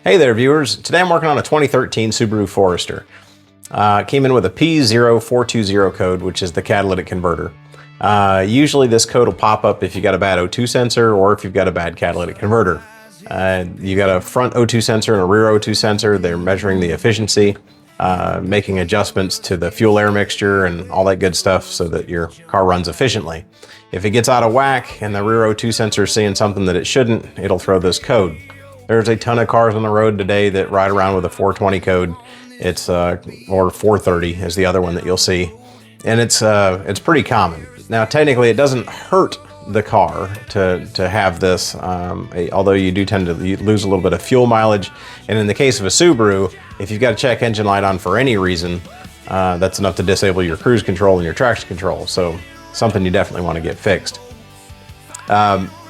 Hey there viewers, today I'm working on a 2013 Subaru Forester. Came in with a P0420 code, which is the catalytic converter. Usually this code will pop up if you got a bad O2 sensor or if you've got a bad catalytic converter. You got a front O2 sensor and a rear O2 sensor. They're measuring the efficiency, making adjustments to the fuel-air mixture and all that good stuff so that your car runs efficiently. If it gets out of whack and the rear O2 sensor is seeing something that it shouldn't, it'll throw this code. There's a ton of cars on the road today that ride around with a 420 code. It's or 430 is the other one that you'll see, and it's pretty common. Now, technically, it doesn't hurt the car to have this, although you do tend to lose a little bit of fuel mileage. And in the case of a Subaru, if you've got a check engine light on for any reason, that's enough to disable your cruise control and your traction control. So something you definitely want to get fixed.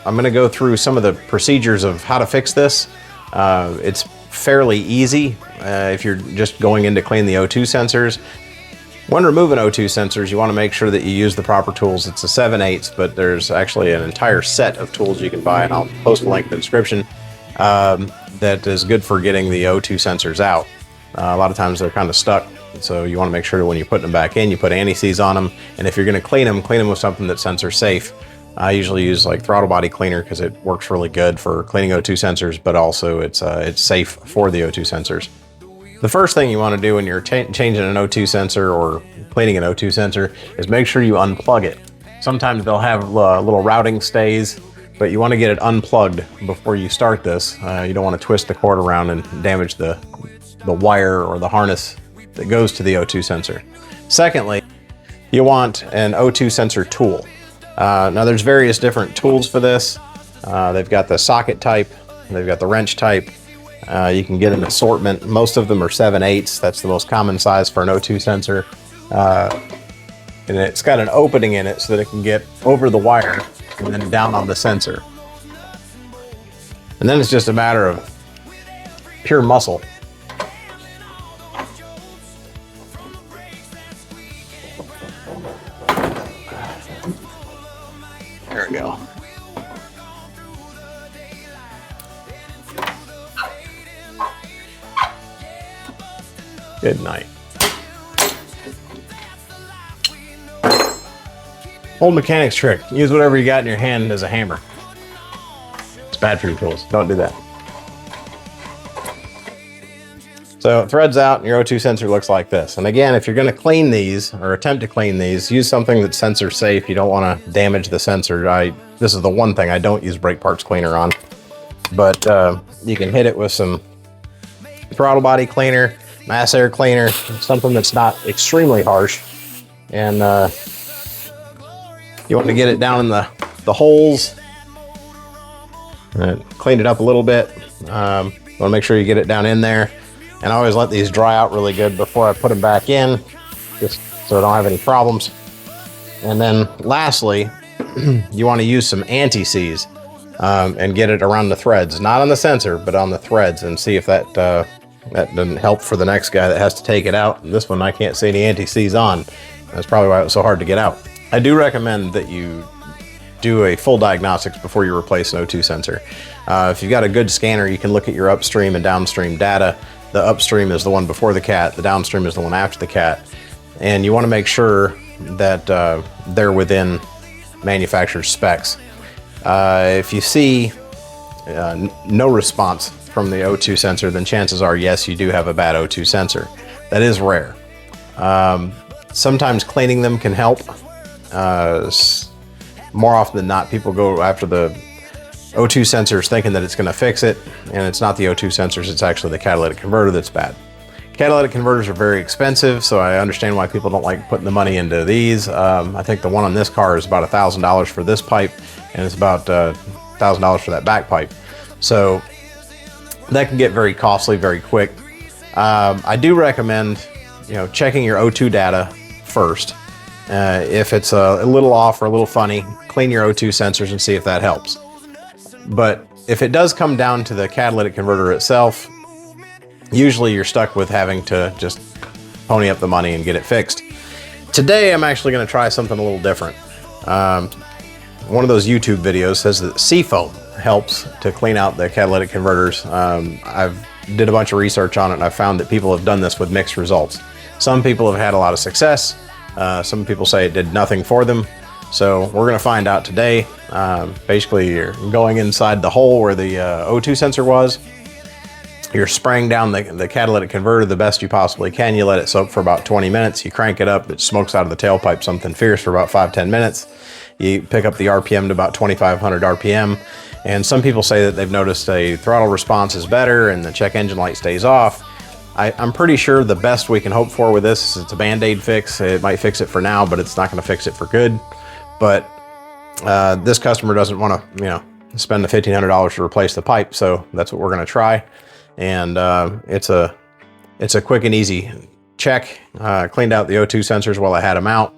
I'm going to go through some of the procedures of how to fix this. It's fairly easy if you're just going in to clean the O2 sensors. When removing O2 sensors, you want to make sure that you use the proper tools. It's a 7/8, but there's actually an entire set of tools you can buy, and I'll post a link in the description, that is good for getting the O2 sensors out. A lot of times they're kind of stuck, so you want to make sure that when you're putting them back in, you put anti-seize on them, and if you're going to clean them with something that's sensor safe. I usually use like throttle body cleaner because it works really good for cleaning O2 sensors, but also it's safe for the O2 sensors. The first thing you want to do when you're changing an O2 sensor or cleaning an O2 sensor is make sure you unplug it. Sometimes they'll have little routing stays, but you want to get it unplugged before you start this. You don't want to twist the cord around and damage the wire or the harness that goes to the O2 sensor. Secondly, you want an O2 sensor tool. Now there's various different tools for this. They've got the socket type, they've got the wrench type. You can get an assortment. Most of them are 7/8. That's the most common size for an O2 sensor. And it's got an opening in it so that it can get over the wire and then down on the sensor. And then it's just a matter of pure muscle. There we go. Good night. Old mechanic's trick. Use whatever you got in your hand as a hammer. It's bad for your tools. Don't do that. So it threads out and your O2 sensor looks like this. And again, if you're going to clean these or attempt to clean these, use something that's sensor safe. You don't want to damage the sensor. This is the one thing I don't use brake parts cleaner on. But you can hit it with some throttle body cleaner, mass air cleaner, something that's not extremely harsh. And you want to get it down in the holes. Clean it up a little bit. You want to make sure you get it down in there. And I always let these dry out really good before I put them back in, just so I don't have any problems. And then lastly, you want to use some anti-seize and get it around the threads, not on the sensor, but on the threads, and see if that doesn't help for the next guy that has to take it out. And this one I can't see any anti-seize on. That's probably why it was so hard to get out. I do recommend that you do a full diagnostics before you replace an O2 sensor. If you've got a good scanner, you can look at your upstream and downstream data. The upstream is the one before the cat, the downstream is the one after the cat. And you want to make sure that they're within manufacturer's specs. If you see no response from the O2 sensor, then chances are, yes, you do have a bad O2 sensor. That is rare. Sometimes cleaning them can help. More often than not, people go after the O2 sensors thinking that it's going to fix it, and it's not the O2 sensors, it's actually the catalytic converter that's bad. Catalytic converters are very expensive, so I understand why people don't like putting the money into these. I think the one on this car is about $1,000 for this pipe, and it's about $1,000 for that back pipe. So that can get very costly very quick. I do recommend, checking your O2 data first. If it's a little off or a little funny, clean your O2 sensors and see if that helps. But if it does come down to the catalytic converter itself, usually you're stuck with having to just pony up the money and get it fixed. Today, I'm actually going to try something a little different. One of those YouTube videos says that seafoam helps to clean out the catalytic converters. I've did a bunch of research on it, and I found that people have done this with mixed results. Some people have had a lot of success. Some people say it did nothing for them. So we're going to find out today. Basically, you're going inside the hole where the O2 sensor was. You're spraying down the catalytic converter the best you possibly can. You let it soak for about 20 minutes. You crank it up. It smokes out of the tailpipe something fierce for about 5-10 minutes. You pick up the RPM to about 2,500 RPM. And some people say that they've noticed a throttle response is better and the check engine light stays off. I'm pretty sure the best we can hope for with this is it's a Band-Aid fix. It might fix it for now, but it's not going to fix it for good. But this customer doesn't want to, spend the $1,500 to replace the pipe, so that's what we're going to try. And it's a quick and easy check. Cleaned out the O2 sensors while I had them out,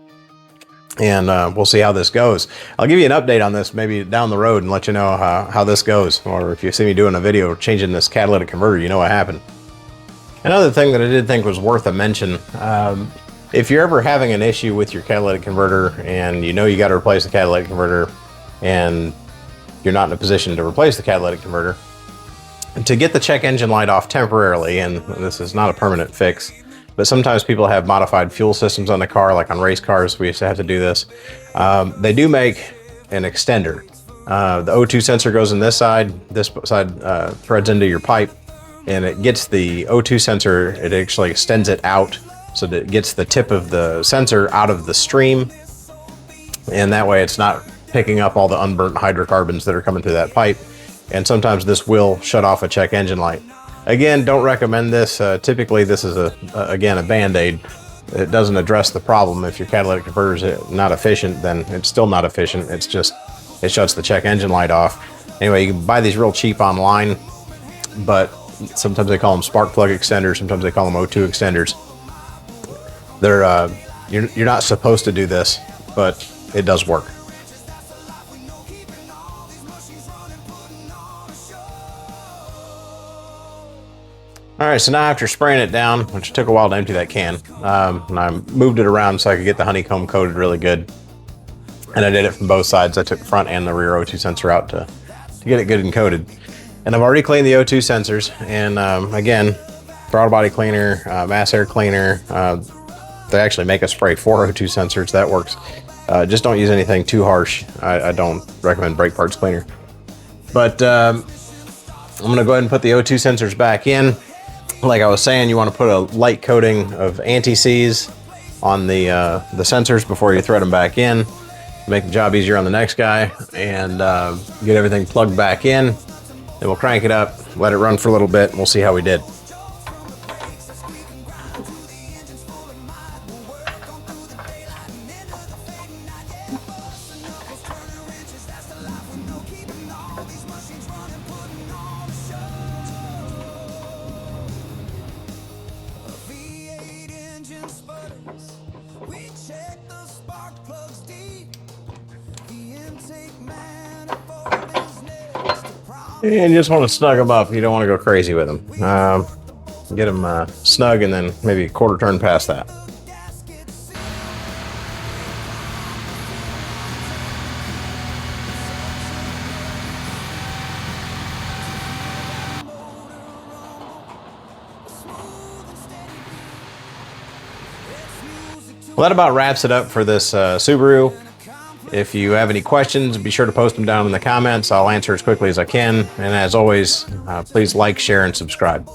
and we'll see how this goes. I'll give you an update on this maybe down the road and let you know how this goes. Or if you see me doing a video changing this catalytic converter, you know what happened. Another thing that I did think was worth a mention, if you're ever having an issue with your catalytic converter and you got to replace the catalytic converter and you're not in a position to replace the catalytic converter, to get the check engine light off temporarily, and this is not a permanent fix, but sometimes people have modified fuel systems on the car, like on race cars, we used to have to do this. They do make an extender. The O2 sensor goes in this side threads into your pipe, and it gets the O2 sensor, it actually extends it out so that it gets the tip of the sensor out of the stream, and that way it's not picking up all the unburnt hydrocarbons that are coming through that pipe. And sometimes this will shut off a check engine light. Again, don't recommend this. Typically this is again a Band-Aid. It doesn't address the problem. If your catalytic converter is not efficient, then it's still not efficient. It's just, it shuts the check engine light off. Anyway, you can buy these real cheap online, but sometimes they call them spark plug extenders. Sometimes they call them O2 extenders. They're, you're not supposed to do this, but it does work. All right, so now after spraying it down, which took a while to empty that can, and I moved it around so I could get the honeycomb coated really good. And I did it from both sides. I took the front and the rear O2 sensor out to get it good and coated. And I've already cleaned the O2 sensors. And again, throttle body cleaner, mass air cleaner. They actually make a spray for O2 sensors. That works. Just don't use anything too harsh. I don't recommend brake parts cleaner. But I'm gonna go ahead and put the O2 sensors back in. Like I was saying, you want to put a light coating of anti-seize on the sensors before you thread them back in. Make the job easier on the next guy, and get everything plugged back in. Then we'll crank it up, let it run for a little bit, and we'll see how we did. And you just want to snug them up. You don't want to go crazy with them. Get them snug and then maybe a quarter turn past that. Well, that about wraps it up for this Subaru. If you have any questions, be sure to post them down in the comments. I'll answer as quickly as I can. And as always, please like, share, and subscribe.